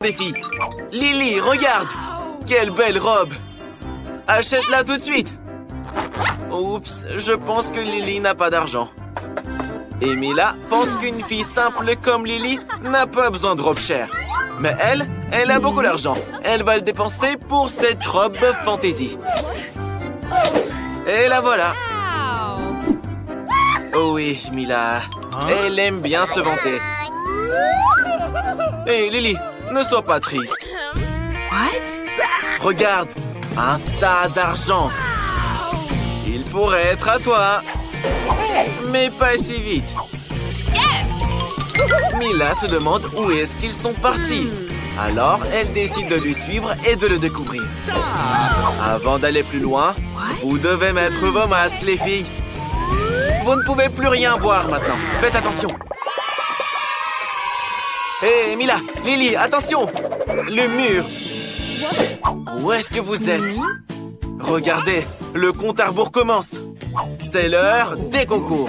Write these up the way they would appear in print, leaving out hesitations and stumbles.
Défi. Lily, regarde! Quelle belle robe! Achète-la tout de suite! Oups, je pense que Lily n'a pas d'argent. Et Mila pense qu'une fille simple comme Lily n'a pas besoin de robe chère. Mais elle a beaucoup d'argent. Elle va le dépenser pour cette robe fantaisie. Et la voilà. Oh oui, Mila. Elle aime bien se vanter. Hé, Lily, ne sois pas triste. Regarde, un tas d'argent. Il pourrait être à toi. Mais pas si vite. Mila se demande où est-ce qu'ils sont partis. Alors, elle décide de lui suivre et de le découvrir. Avant d'aller plus loin, vous devez mettre vos masques, les filles. Vous ne pouvez plus rien voir maintenant. Faites attention. Hé, Mila, Lily, attention! Le mur. Où est-ce que vous êtes? Regardez, le compte à rebours commence. C'est l'heure des concours.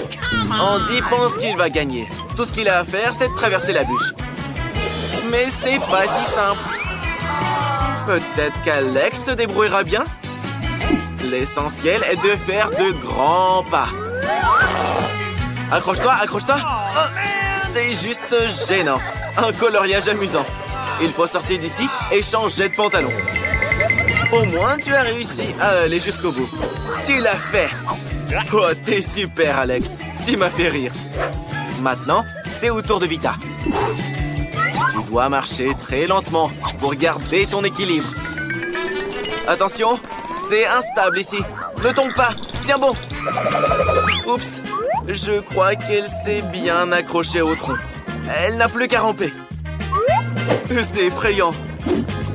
Andy pense qu'il va gagner. Tout ce qu'il a à faire, c'est de traverser la bûche. Mais c'est pas si simple. Peut-être qu'Alex se débrouillera bien. L'essentiel est de faire de grands pas. Accroche-toi, accroche-toi. Oh, c'est juste gênant. Un coloriage amusant. Il faut sortir d'ici et changer de pantalon. Au moins, tu as réussi à aller jusqu'au bout. Tu l'as fait. Oh, t'es super, Alex. Tu m'as fait rire. Maintenant, c'est au tour de Vita. Tu dois marcher très lentement pour garder ton équilibre. Attention, c'est instable ici. Ne tombe pas. Tiens bon. Oups. Je crois qu'elle s'est bien accrochée au tronc. Elle n'a plus qu'à ramper. C'est effrayant.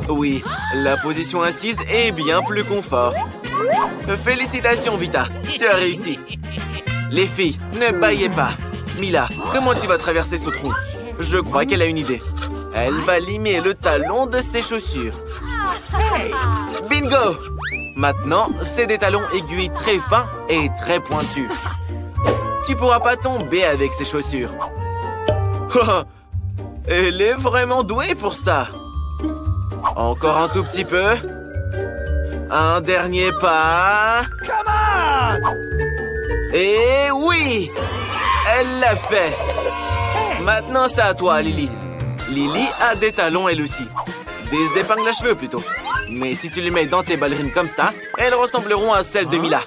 Oui, la position assise est bien plus confort. Félicitations, Vita. Tu as réussi. Les filles, ne bâillez pas. Mila, comment tu vas traverser ce trou? Je crois qu'elle a une idée. Elle va limer le talon de ses chaussures. Bingo! Maintenant, c'est des talons aiguilles très fins et très pointus. Tu pourras pas tomber avec ces chaussures. Elle est vraiment douée pour ça. Encore un tout petit peu. Un dernier pas. Et oui! Elle l'a fait. Maintenant, c'est à toi, Lily. Lily a des talons, elle aussi. Des épingles à cheveux, plutôt. Mais si tu les mets dans tes ballerines comme ça, elles ressembleront à celles de Mila.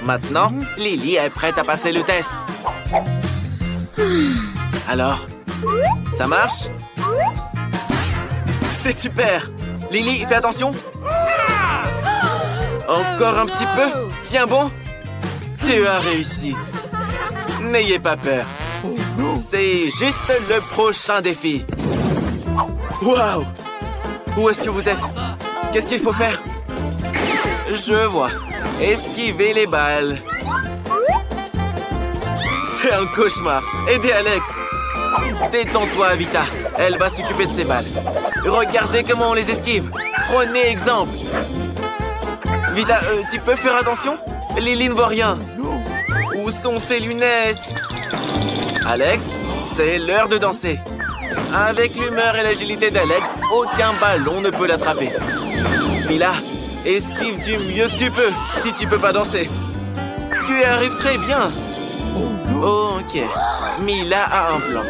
Maintenant, Lily est prête à passer le test. Alors, ça marche? C'est super! Lily, fais attention! Encore un petit peu? Tiens bon! Tu as réussi! N'ayez pas peur! C'est juste le prochain défi! Waouh! Où est-ce que vous êtes? Qu'est-ce qu'il faut faire? Je vois. Esquiver les balles. C'est un cauchemar. Aidez Alex! Détends-toi, Vita. Elle va s'occuper de ses balles. Regardez comment on les esquive. Prenez exemple. Vita, tu peux faire attention? Lily ne voit rien. Où sont ses lunettes? Alex, c'est l'heure de danser. Avec l'humeur et l'agilité d'Alex, aucun ballon ne peut l'attraper. Mila, esquive du mieux que tu peux, si tu peux pas danser. Tu y arrives très bien. Ok, Mila a un plan.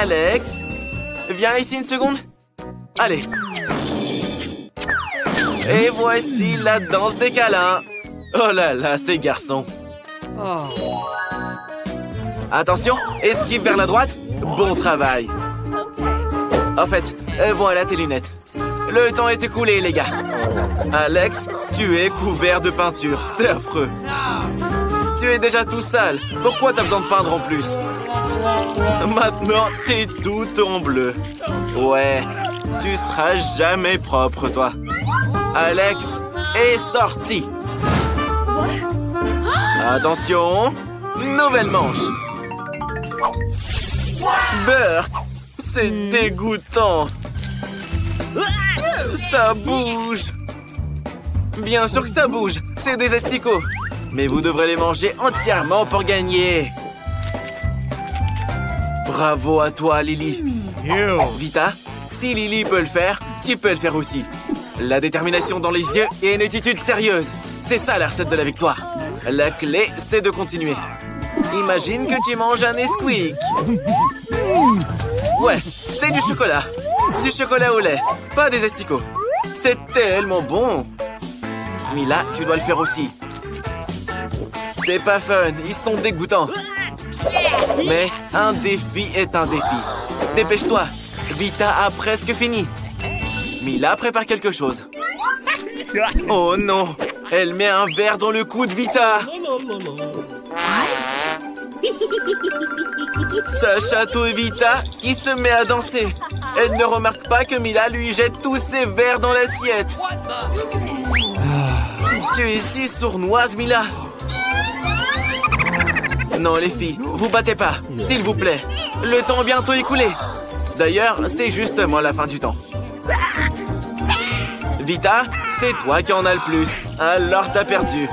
Alex, viens ici une seconde. Allez. Et voici la danse des câlins. Oh là là, ces garçons. Attention, esquive vers la droite. Bon travail. En fait, voilà tes lunettes. Le temps est écoulé, les gars. Alex, tu es couvert de peinture. C'est affreux. Tu es déjà tout sale. Pourquoi t'as besoin de peindre en plus? Maintenant, t'es tout en bleu. Ouais, tu seras jamais propre, toi. Alex est sorti. Attention, nouvelle manche. Beurre, c'est dégoûtant. Ça bouge. Bien sûr que ça bouge, c'est des asticots. Mais vous devrez les manger entièrement pour gagner. Bravo à toi, Lily. Vita, Si Lily peut le faire, tu peux le faire aussi. La détermination dans les yeux et une attitude sérieuse. C'est ça la recette de la victoire. La clé, c'est de continuer. Imagine que tu manges un Nesquik. Ouais, c'est du chocolat. Du chocolat au lait, pas des asticots. C'est tellement bon. Mila, tu dois le faire aussi. C'est pas fun, ils sont dégoûtants. Mais un défi est un défi. Dépêche-toi, Vita a presque fini. Mila prépare quelque chose. Oh non, elle met un verre dans le cou de Vita. Ça chatouille Vita qui se met à danser. Elle ne remarque pas que Mila lui jette tous ses verres dans l'assiette. Tu es si sournoise, Mila. Non, les filles, vous battez pas, s'il vous plaît. Le temps bientôt écoulé. D'ailleurs, c'est justement la fin du temps. Vita, c'est toi qui en as le plus. Alors t'as perdu.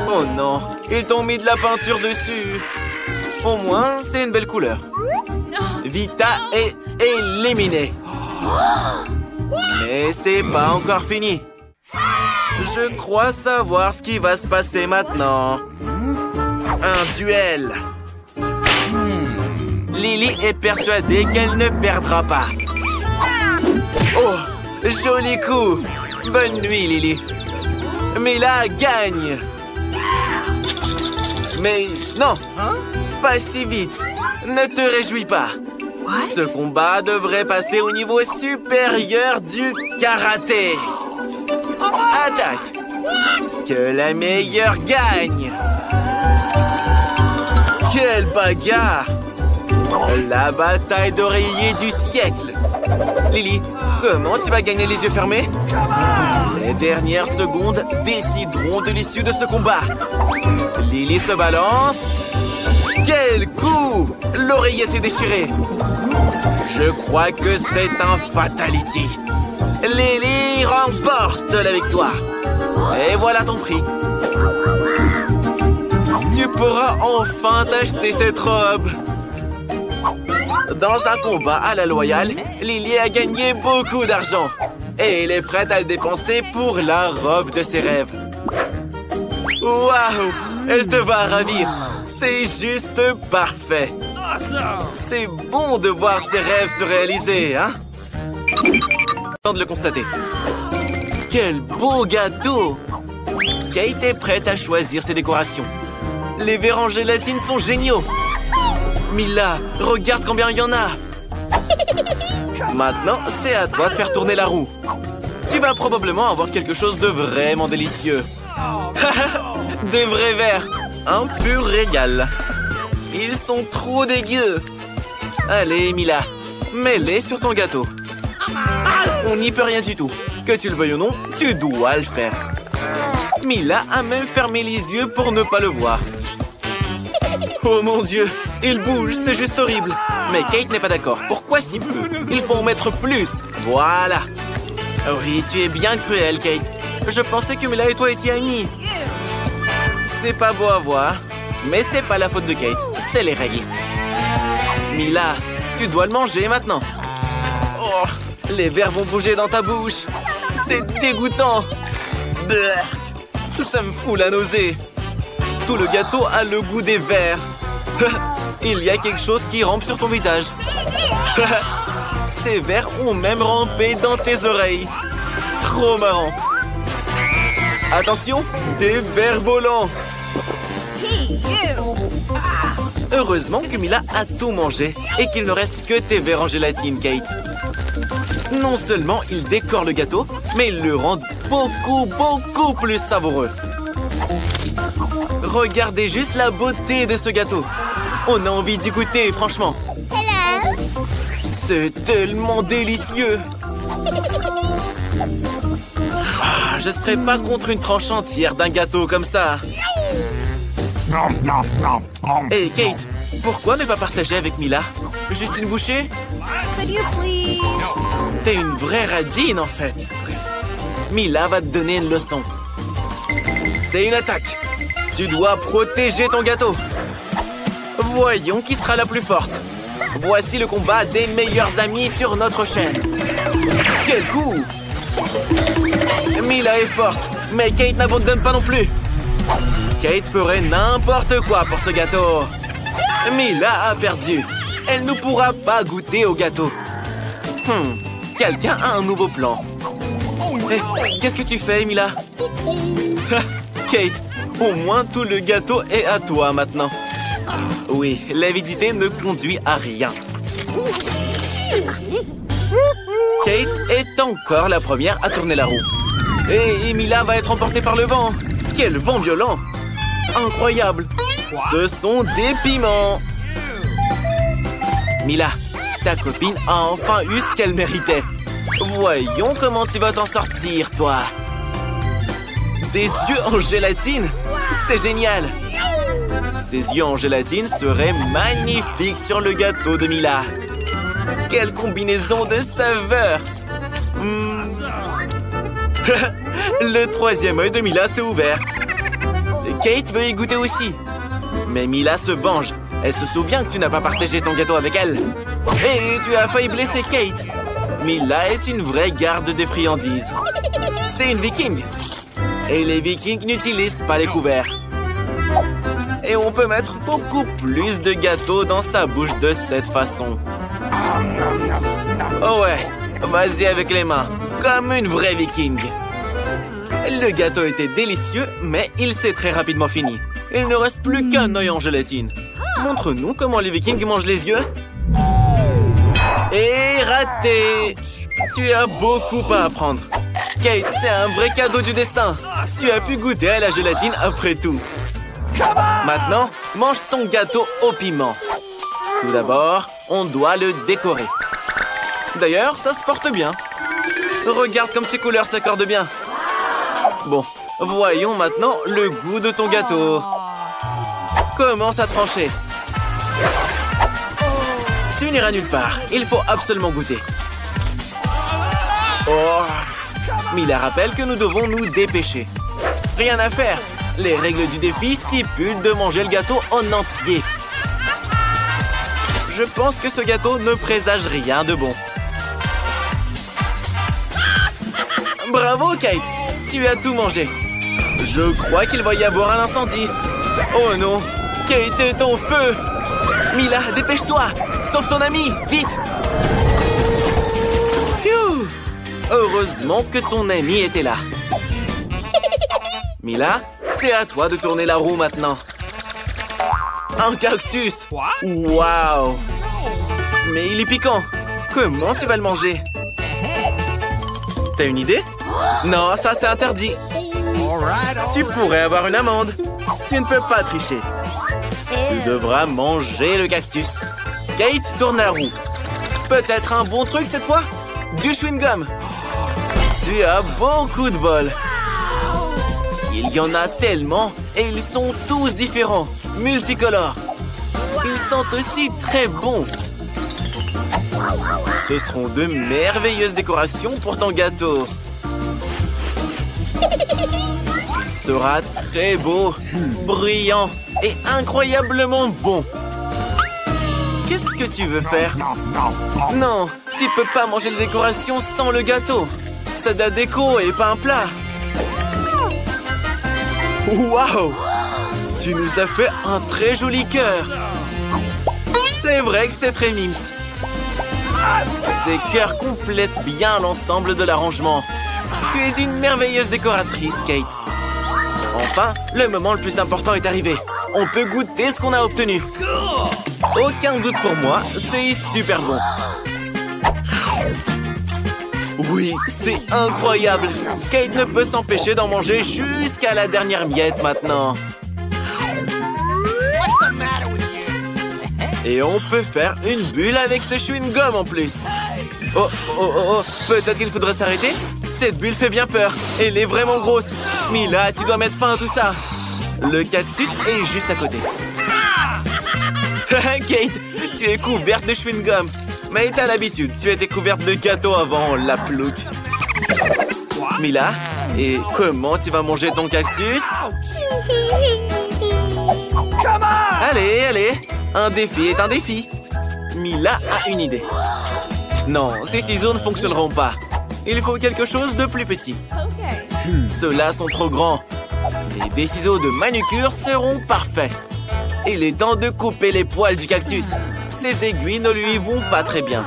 Oh non, ils t'ont mis de la peinture dessus. Au moins, c'est une belle couleur. Vita est éliminée. Mais c'est pas encore fini. Je crois savoir ce qui va se passer maintenant. Un duel. Lily est persuadée qu'elle ne perdra pas. Oh, joli coup. Bonne nuit, Lily. Mila gagne. Mais non, pas si vite. Ne te réjouis pas. Ce combat devrait passer au niveau supérieur du karaté. Attaque. Que la meilleure gagne. Quelle bagarre. La bataille d'oreiller du siècle. Lily, comment tu vas gagner les yeux fermés? Les dernières secondes décideront de l'issue de ce combat. Lily se balance. Quel coup! L'oreiller s'est déchiré. Je crois que c'est un fatality. Lily remporte la victoire. Et voilà ton prix. Tu pourras enfin t'acheter cette robe. Dans un combat à la loyale, Lily a gagné beaucoup d'argent. Et elle est prête à le dépenser pour la robe de ses rêves. Waouh! Elle te va ravir. C'est juste parfait. C'est bon de voir ses rêves se réaliser, hein? Temps de le constater. Quel beau gâteau! Kate est prête à choisir ses décorations. Les verres en gélatine sont géniaux. Mila, regarde combien il y en a. Maintenant, c'est à toi de faire tourner la roue. Tu vas probablement avoir quelque chose de vraiment délicieux. Des vrais verres. Un pur régal. Ils sont trop dégueux. Allez, Mila, mets-les sur ton gâteau. On n'y peut rien du tout. Que tu le veuilles ou non, tu dois le faire. Mila a même fermé les yeux pour ne pas le voir. Oh mon Dieu, il bouge, c'est juste horrible. Mais Kate n'est pas d'accord. Pourquoi si peu? Il faut en mettre plus. Voilà. Oui, tu es bien cruelle, Kate. Je pensais que Mila et toi étiez amis. C'est pas beau à voir, mais c'est pas la faute de Kate. C'est les règles. Mila, tu dois le manger maintenant. Oh, les verres vont bouger dans ta bouche. C'est dégoûtant. Bleh. Ça me fout la nausée. Tout le gâteau a le goût des verres. Il y a quelque chose qui rampe sur ton visage. Ces verres ont même rampé dans tes oreilles. Trop marrant. Attention, des vers volants. Heureusement que Mila a tout mangé et qu'il ne reste que tes verres en gélatine, Kate. Non seulement il décore le gâteau, mais il le rend beaucoup plus savoureux. Regardez juste la beauté de ce gâteau. On a envie d'y goûter, franchement. C'est tellement délicieux. Je serais pas contre une tranche entière d'un gâteau comme ça. Hey Kate, pourquoi ne pas partager avec Mila? Juste une bouchée? T'es une vraie radine en fait. Mila va te donner une leçon. C'est une attaque. Tu dois protéger ton gâteau. Voyons qui sera la plus forte. Voici le combat des meilleurs amis sur notre chaîne. Quel coup! Mila est forte, mais Kate n'abandonne pas non plus. Kate ferait n'importe quoi pour ce gâteau. Mila a perdu. Elle ne pourra pas goûter au gâteau. Quelqu'un a un nouveau plan. Qu'est-ce que tu fais, Mila? Kate, au moins tout le gâteau est à toi maintenant. Oui, l'avidité ne conduit à rien. Kate est encore la première à tourner la roue. Et Mila va être emportée par le vent. Quel vent violent! Incroyable! Ce sont des piments! Mila, ta copine a enfin eu ce qu'elle méritait. Voyons comment tu vas t'en sortir, toi. Des yeux en gélatine? C'est génial! Ces yeux en gélatine seraient magnifiques sur le gâteau de Mila. Quelle combinaison de saveurs! Le troisième œil de Mila s'est ouvert. Kate veut y goûter aussi. Mais Mila se venge. Elle se souvient que tu n'as pas partagé ton gâteau avec elle. Et tu as failli blesser Kate. Mila est une vraie garde des friandises. C'est une viking. Et les vikings n'utilisent pas les couverts. Et on peut mettre beaucoup plus de gâteaux dans sa bouche de cette façon. Oh ouais, vas-y avec les mains, comme une vraie viking. Le gâteau était délicieux, mais il s'est très rapidement fini. Il ne reste plus qu'un œil en gélatine. Montre-nous comment les vikings mangent les yeux. Et raté! Tu as beaucoup à apprendre. Kate, c'est un vrai cadeau du destin. Tu as pu goûter à la gélatine après tout. Maintenant, mange ton gâteau au piment. Tout d'abord, on doit le décorer. D'ailleurs, ça se porte bien. Regarde comme ces couleurs s'accordent bien. Bon, voyons maintenant le goût de ton gâteau. Commence à trancher. Tu n'iras nulle part. Il faut absolument goûter. Oh! Mila rappelle que nous devons nous dépêcher. Rien à faire. Les règles du défi stipulent de manger le gâteau en entier. Je pense que ce gâteau ne présage rien de bon. Bravo, Kate! Tu as tout mangé. Je crois qu'il va y avoir un incendie. Oh non! Kate est en feu! Mila, dépêche-toi! Sauve ton ami! Vite! Phew! Heureusement que ton ami était là. Mila, c'est à toi de tourner la roue maintenant. Un cactus! Waouh! Mais il est piquant. Comment tu vas le manger? T'as une idée? Non, ça c'est interdit. Tu pourrais avoir une amende. Tu ne peux pas tricher. Tu devras manger le cactus. Kate, tourne la roue. Peut-être un bon truc cette fois? Du chewing-gum. Tu as beaucoup de bol. Il y en a tellement et ils sont tous différents, multicolores. Ils sont aussi très bons. Ce seront de merveilleuses décorations pour ton gâteau. Il sera très beau, brillant et incroyablement bon. Qu'est-ce que tu veux faire? Non, tu peux pas manger les décorations sans le gâteau. C'est de la déco et pas un plat. Waouh! Tu nous as fait un très joli cœur. C'est vrai que c'est très mimes. Ces cœurs complètent bien l'ensemble de l'arrangement. Tu es une merveilleuse décoratrice, Kate. Enfin, le moment le plus important est arrivé. On peut goûter ce qu'on a obtenu. Aucun doute pour moi, c'est super bon. Oui, c'est incroyable. Kate ne peut s'empêcher d'en manger jusqu'à la dernière miette maintenant. Et on peut faire une bulle avec ce chewing-gum en plus. Oh, peut-être qu'il faudrait s'arrêter? Cette bulle fait bien peur. Elle est vraiment grosse. Mila, tu dois mettre fin à tout ça. Le cactus est juste à côté. Kate, tu es couverte de chewing-gum. Mais t'as l'habitude, tu étais couverte de gâteau avant la plouque. Mila, et comment tu vas manger ton cactus? Allez, un défi est un défi. Mila a une idée. Non, ces ciseaux ne fonctionneront pas. Il faut quelque chose de plus petit. Ceux-là sont trop grands. Mais des ciseaux de manucure seront parfaits. Il est temps de couper les poils du cactus. Ces aiguilles ne lui vont pas très bien.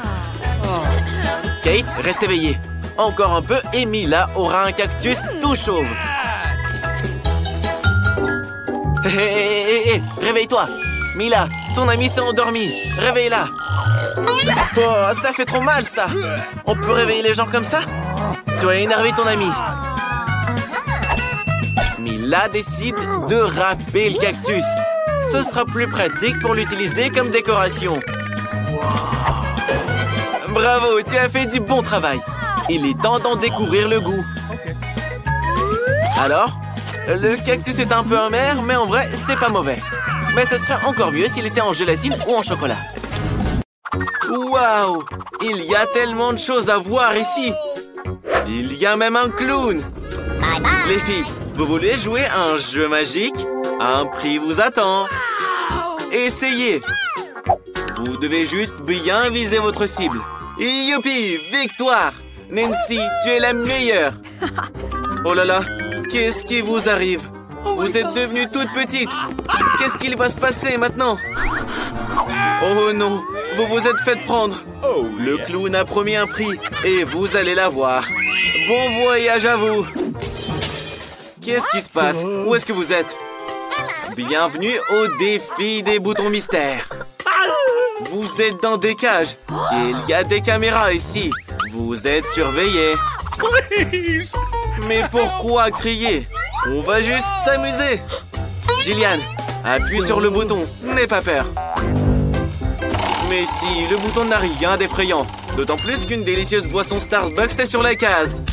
Kate, reste éveillée. Encore un peu et Mila aura un cactus tout chauve. Hé, réveille-toi. Mila, ton ami s'est endormi. Réveille-la. Oh, ça fait trop mal, ça. On peut réveiller les gens comme ça? Tu as énervé ton ami. Mila décide de râper le cactus. Ce sera plus pratique pour l'utiliser comme décoration. Bravo, tu as fait du bon travail. Il est temps d'en découvrir le goût. Alors, le cactus est un peu amer, mais en vrai, c'est pas mauvais. Mais ce serait encore mieux s'il était en gélatine ou en chocolat. Waouh! Il y a tellement de choses à voir ici. Il y a même un clown. Les filles, vous voulez jouer à un jeu magique? Un prix vous attend. Essayez. Vous devez juste bien viser votre cible. Youpi! Victoire! Nancy, tu es la meilleure. Oh là là, qu'est-ce qui vous arrive? Vous êtes devenue toute petite. Qu'est-ce qu'il va se passer maintenant? Oh non, vous vous êtes fait prendre. Le clown a promis un prix et vous allez l'avoir. Bon voyage à vous. Qu'est-ce qui se passe? Où est-ce que vous êtes? Bienvenue au défi des boutons mystères. Vous êtes dans des cages. Il y a des caméras ici. Vous êtes surveillés. Mais pourquoi crier? On va juste s'amuser. Jillian, appuie sur le bouton. N'aie pas peur. Mais si, le bouton n'a rien d'effrayant. D'autant plus qu'une délicieuse boisson Starbucks est sur la case.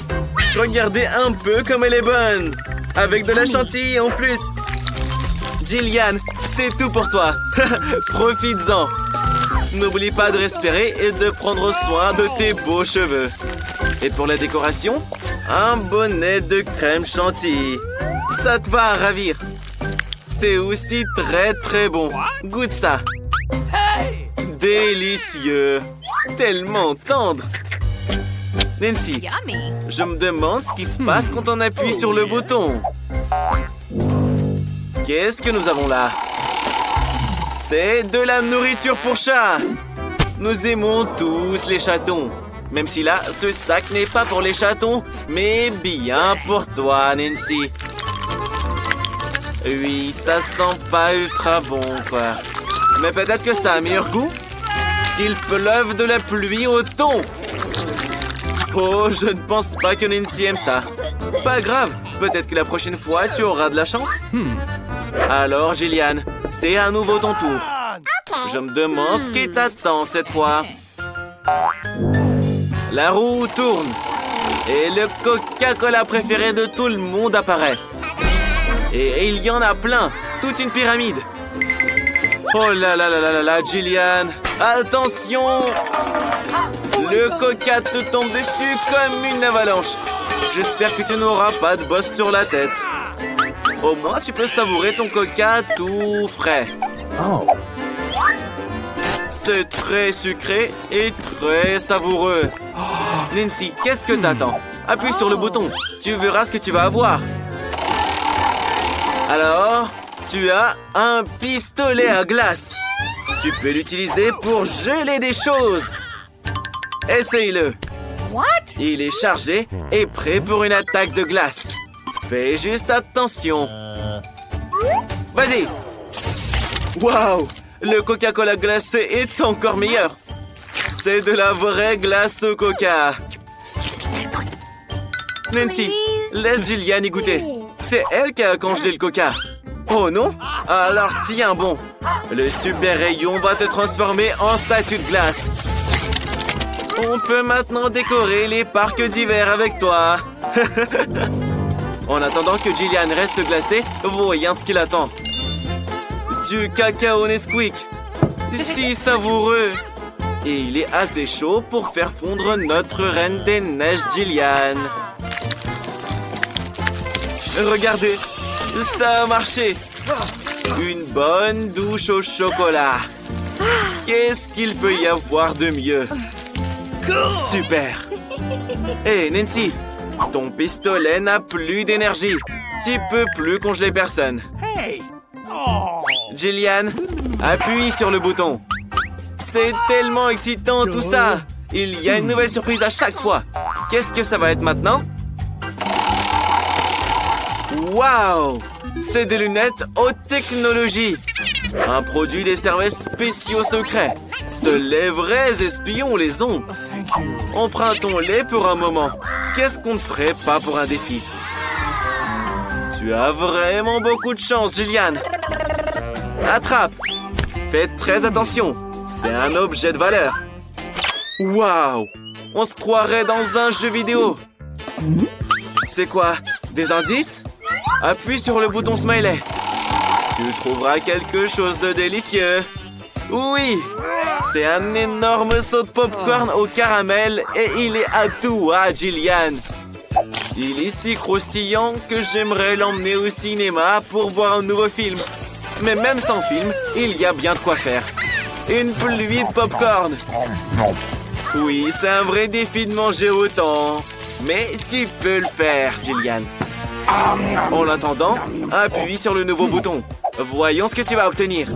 Regardez un peu comme elle est bonne. Avec de la chantilly en plus. Jillian, c'est tout pour toi. Profites-en. N'oublie pas de respirer et de prendre soin de tes beaux cheveux. Et pour la décoration, un bonnet de crème chantilly. Ça te va ravir. C'est aussi très très bon. Goûte ça. Délicieux. Tellement tendre. Nancy, je me demande ce qui se passe quand on appuie sur le bouton. Qu'est-ce que nous avons là? C'est de la nourriture pour chat. Nous aimons tous les chatons. Même si là, ce sac n'est pas pour les chatons, mais bien pour toi, Nancy. Oui, ça sent pas ultra bon, quoi. Mais peut-être que ça a meilleur goût. Qu'il pleuve de la pluie au thon. Oh, je ne pense pas que Nancy aime ça. Pas grave, peut-être que la prochaine fois, tu auras de la chance. Alors, Jillian, c'est à nouveau ton tour. Je me demande ce qui t'attend cette fois. La roue tourne. Et le Coca-Cola préféré de tout le monde apparaît. Et il y en a plein. Toute une pyramide. Oh là là là là là là, Jillian. Attention! Le Coca te tombe dessus comme une avalanche. J'espère que tu n'auras pas de bosse sur la tête. Au moins, tu peux savourer ton Coca tout frais. C'est très sucré et très savoureux. Nancy, qu'est-ce que t'attends? Appuie sur le bouton. Tu verras ce que tu vas avoir. Alors, tu as un pistolet à glace. Tu peux l'utiliser pour geler des choses. Essaye-le. Il est chargé et prêt pour une attaque de glace. Fais juste attention. Vas-y. Waouh! Le Coca-Cola glacé est encore meilleur. C'est de la vraie glace au coca. Nancy, laisse Jillian y goûter. C'est elle qui a congelé le coca. Oh non? Alors tiens bon. Le super rayon va te transformer en statue de glace. On peut maintenant décorer les parcs d'hiver avec toi. En attendant que Jillian reste glacée, voyons ce qu'il attend. Du cacao Nesquik. Si savoureux. Et il est assez chaud pour faire fondre notre reine des neiges Jillian. Regardez, ça a marché. Une bonne douche au chocolat. Qu'est-ce qu'il peut y avoir de mieux? Super. Hé, Nancy, ton pistolet n'a plus d'énergie. Tu peux plus congeler personne. Jillian, appuie sur le bouton. C'est tellement excitant tout ça. Il y a une nouvelle surprise à chaque fois. Qu'est-ce que ça va être maintenant? Waouh! C'est des lunettes haute technologie. Un produit des services spéciaux secrets. Seuls les vrais espions les ont. Empruntons-les pour un moment. Qu'est-ce qu'on ne ferait pas pour un défi? Tu as vraiment beaucoup de chance, Jillian. Attrape. Faites très attention. C'est un objet de valeur. Waouh! On se croirait dans un jeu vidéo. C'est quoi? Des indices? Appuie sur le bouton smiley. Tu trouveras quelque chose de délicieux. Oui! C'est un énorme saut de popcorn au caramel et il est à toi, Jillian. Il est si croustillant que j'aimerais l'emmener au cinéma pour voir un nouveau film. Mais même sans film, il y a bien de quoi faire. Une pluie de popcorn. Oui, c'est un vrai défi de manger autant. Mais tu peux le faire, Jillian. En attendant, appuie sur le nouveau bouton. Voyons ce que tu vas obtenir.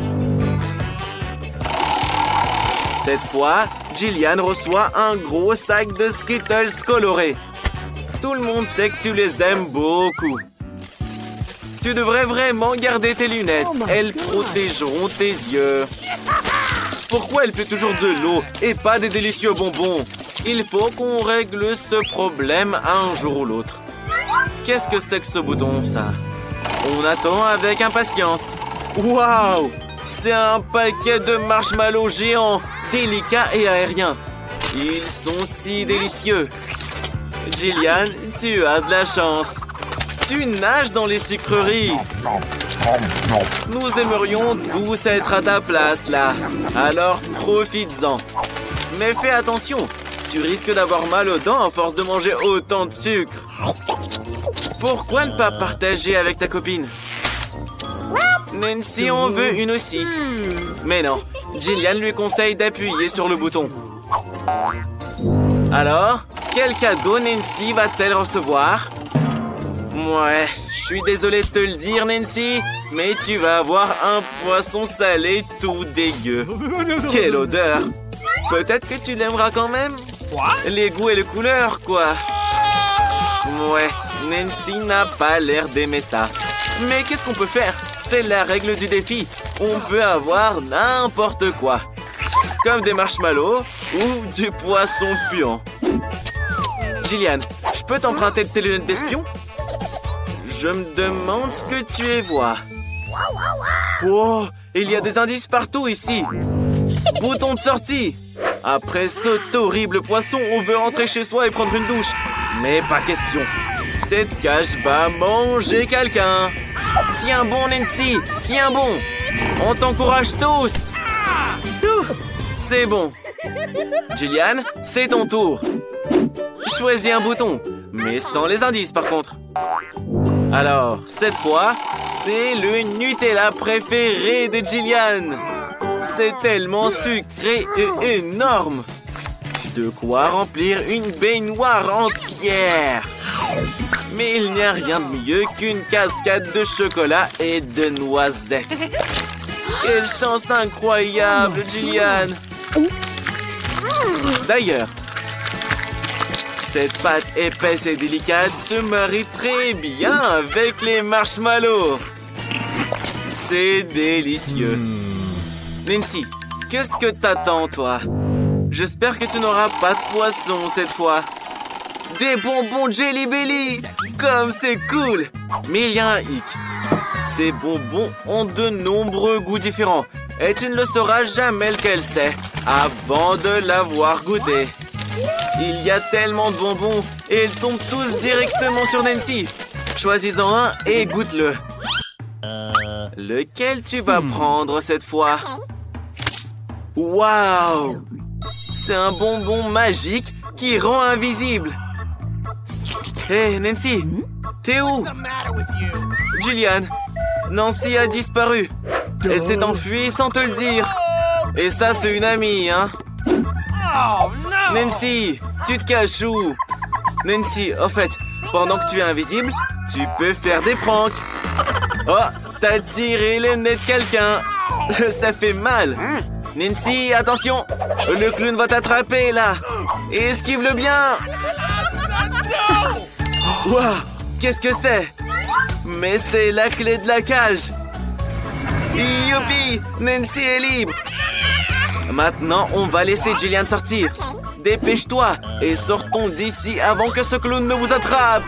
Cette fois, Jillian reçoit un gros sac de Skittles colorés. Tout le monde sait que tu les aimes beaucoup. Tu devrais vraiment garder tes lunettes. Elles protégeront tes yeux. Pourquoi elle fait toujours de l'eau et pas des délicieux bonbons? Il faut qu'on règle ce problème un jour ou l'autre. Qu'est-ce que c'est que ce bouton, ça? On attend avec impatience. Waouh! C'est un paquet de marshmallows géants, délicats et aériens. Ils sont si délicieux. Jillian, tu as de la chance. Tu nages dans les sucreries. Nous aimerions tous être à ta place, là. Alors, profites-en. Mais fais attention. Tu risques d'avoir mal aux dents à force de manger autant de sucre. Pourquoi ne pas partager avec ta copine? Nancy en veut une aussi. Mais non, Jillian lui conseille d'appuyer sur le bouton. Alors, quel cadeau Nancy va-t-elle recevoir? Ouais, je suis désolé de te le dire, Nancy, mais tu vas avoir un poisson salé tout dégueu. Quelle odeur! Peut-être que tu l'aimeras quand même? Les goûts et les couleurs, quoi. Ouais, Nancy n'a pas l'air d'aimer ça. Mais qu'est-ce qu'on peut faire? C'est la règle du défi. On peut avoir n'importe quoi. Comme des marshmallows ou du poisson puant. Jillian, je peux t'emprunter tes lunettes d'espion? Je me demande ce que tu y vois. Oh, il y a des indices partout ici. Bouton de sortie. Après cet horrible poisson, on veut rentrer chez soi et prendre une douche. Mais pas question. Cette cage va manger quelqu'un. Tiens bon, Nancy. Tiens bon. On t'encourage tous. C'est bon. Jillian, c'est ton tour. Choisis un bouton, mais sans les indices par contre. Alors, cette fois, c'est le Nutella préféré de Jillian. C'est tellement sucré et énorme. De quoi remplir une baignoire entière. Mais il n'y a rien de mieux qu'une cascade de chocolat et de noisettes. Quelle chance incroyable, Jillian. D'ailleurs, cette pâte épaisse et délicate se marie très bien avec les marshmallows. C'est délicieux. Nancy, qu'est-ce que t'attends, toi? J'espère que tu n'auras pas de poisson cette fois. Des bonbons Jelly Belly! Comme c'est cool! Mais il y a un hic. Ces bonbons ont de nombreux goûts différents. Et tu ne le sauras jamais lequel c'est avant de l'avoir goûté. Il y a tellement de bonbons et ils tombent tous directement sur Nancy. Choisis-en un et goûte-le. Lequel tu vas prendre cette fois? Waouh! C'est un bonbon magique qui rend invisible. Hé, Nancy, t'es où? Jillian, Nancy a disparu. Elle s'est enfuie sans te le dire. Et ça, c'est une amie, hein? Nancy, tu te caches où? Nancy, au fait, pendant que tu es invisible, tu peux faire des pranks. Oh, t'as tiré le nez de quelqu'un. Ça fait mal. Nancy, attention. Le clown va t'attraper, là. Esquive-le bien. Waouh, qu'est-ce que c'est? Mais c'est la clé de la cage. Youpi, Nancy est libre. Maintenant, on va laisser Jillian sortir. Dépêche-toi et sortons d'ici avant que ce clown ne vous attrape.